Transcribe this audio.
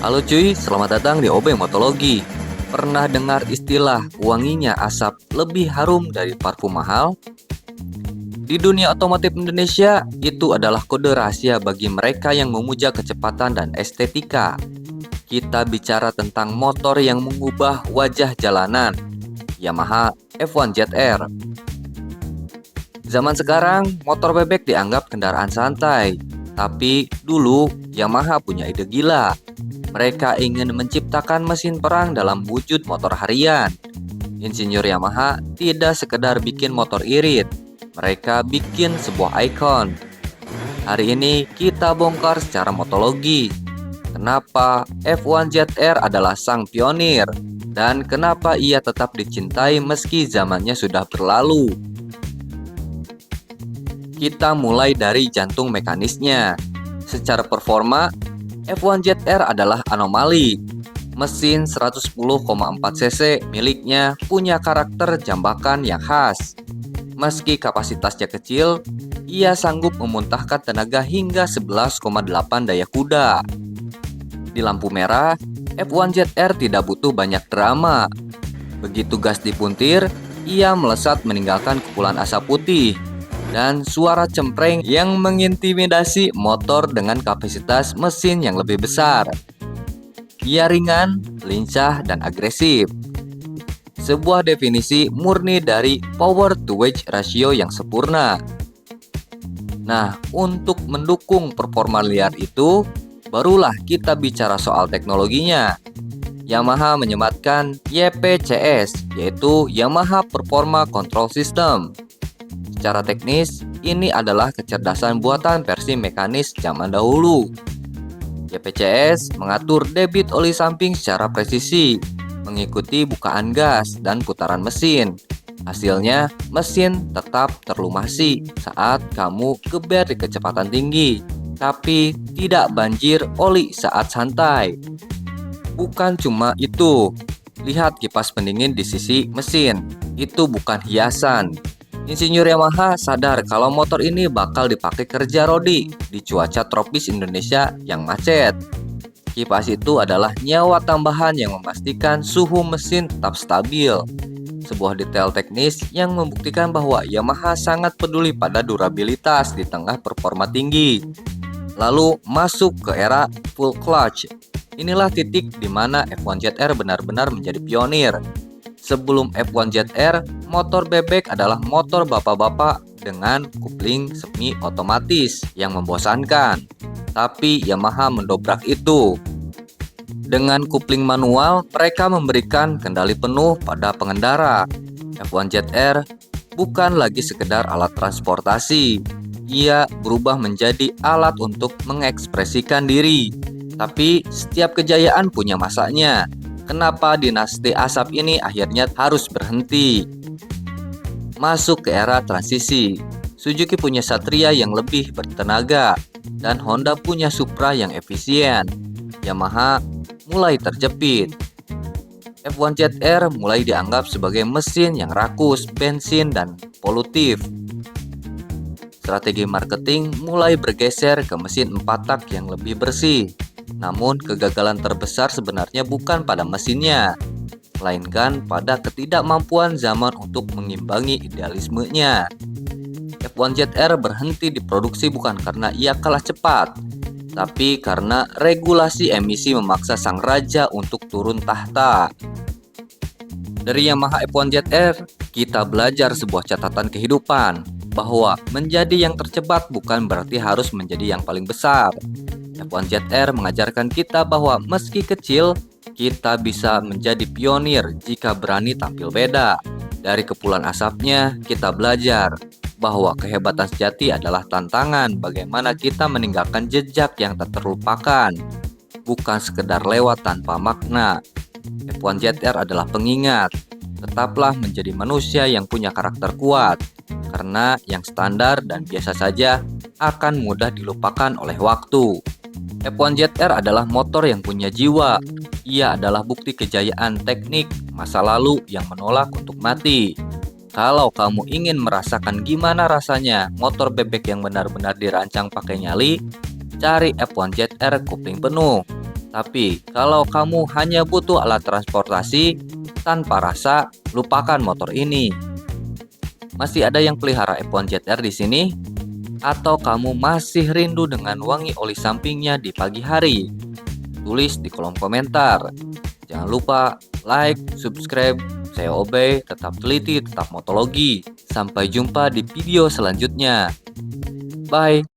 Halo cuy, selamat datang di Obeng Motologi. Pernah dengar istilah wanginya asap lebih harum dari parfum mahal? Di dunia otomotif Indonesia, itu adalah kode rahasia bagi mereka yang memuja kecepatan dan estetika. Kita bicara tentang motor yang mengubah wajah jalanan, Yamaha F1 ZR. Zaman sekarang, motor bebek dianggap kendaraan santai. Tapi dulu, Yamaha punya ide gila. Mereka ingin menciptakan mesin perang dalam wujud motor harian. Insinyur Yamaha tidak sekedar bikin motor irit, mereka bikin sebuah ikon. Hari ini kita bongkar secara motologi. Kenapa F1 ZR adalah sang pionir dan kenapa ia tetap dicintai meski zamannya sudah berlalu. Kita mulai dari jantung mekanisnya. Secara performa, F1 ZR adalah anomali. Mesin 110,4 cc miliknya punya karakter jambakan yang khas. Meski kapasitasnya kecil, ia sanggup memuntahkan tenaga hingga 11,8 daya kuda. Di lampu merah, F1 ZR tidak butuh banyak drama. Begitu gas dipuntir, ia melesat meninggalkan kepulan asap putih dan suara cempreng yang mengintimidasi motor dengan kapasitas mesin yang lebih besar. Ia ringan, lincah, dan agresif. Sebuah definisi murni dari power to weight ratio yang sempurna. Nah, untuk mendukung performa liar itu, barulah kita bicara soal teknologinya. Yamaha menyematkan YPCS, yaitu Yamaha Performa Control System. Secara teknis, ini adalah kecerdasan buatan versi mekanis zaman dahulu. YPCS mengatur debit oli samping secara presisi, mengikuti bukaan gas dan putaran mesin. Hasilnya, mesin tetap terlumasi saat kamu geber di kecepatan tinggi, tapi tidak banjir oli saat santai. Bukan cuma itu, lihat kipas pendingin di sisi mesin, itu bukan hiasan. Insinyur Yamaha sadar kalau motor ini bakal dipakai kerja rodi di cuaca tropis Indonesia yang macet. Kipas itu adalah nyawa tambahan yang memastikan suhu mesin tetap stabil. Sebuah detail teknis yang membuktikan bahwa Yamaha sangat peduli pada durabilitas di tengah performa tinggi. Lalu masuk ke era full clutch. Inilah titik di mana F1 ZR benar-benar menjadi pionir. Sebelum F1 ZR, motor bebek adalah motor bapak-bapak dengan kupling semi otomatis yang membosankan. Tapi Yamaha mendobrak itu. Dengan kupling manual, mereka memberikan kendali penuh pada pengendara. F1 ZR bukan lagi sekedar alat transportasi. Ia berubah menjadi alat untuk mengekspresikan diri. Tapi setiap kejayaan punya masanya. Kenapa dinasti asap ini akhirnya harus berhenti? Masuk ke era transisi. Suzuki punya Satria yang lebih bertenaga dan Honda punya Supra yang efisien. Yamaha mulai terjepit. F1 ZR mulai dianggap sebagai mesin yang rakus, bensin, dan polutif. Strategi marketing mulai bergeser ke mesin 4 tak yang lebih bersih. Namun kegagalan terbesar sebenarnya bukan pada mesinnya, melainkan pada ketidakmampuan zaman untuk mengimbangi idealismenya. F1 ZR berhenti diproduksi bukan karena ia kalah cepat, tapi karena regulasi emisi memaksa sang raja untuk turun tahta. Dari Yamaha F1 ZR, kita belajar sebuah catatan kehidupan, bahwa menjadi yang tercepat bukan berarti harus menjadi yang paling besar. F1 ZR mengajarkan kita bahwa meski kecil, kita bisa menjadi pionir jika berani tampil beda. Dari kepulan asapnya, kita belajar bahwa kehebatan sejati adalah tantangan bagaimana kita meninggalkan jejak yang tak terlupakan, bukan sekedar lewat tanpa makna. F1 ZR adalah pengingat, tetaplah menjadi manusia yang punya karakter kuat, karena yang standar dan biasa saja akan mudah dilupakan oleh waktu. F1 ZR adalah motor yang punya jiwa. Ia adalah bukti kejayaan teknik masa lalu yang menolak untuk mati. Kalau kamu ingin merasakan gimana rasanya motor bebek yang benar-benar dirancang pakai nyali, cari F1 ZR kupling penuh. Tapi kalau kamu hanya butuh alat transportasi tanpa rasa, lupakan motor ini. Masih ada yang pelihara F1 ZR di sini? Atau kamu masih rindu dengan wangi oli sampingnya di pagi hari? Tulis di kolom komentar. Jangan lupa like, subscribe. Saya Obey, tetap teliti, tetap motologi. Sampai jumpa di video selanjutnya. Bye.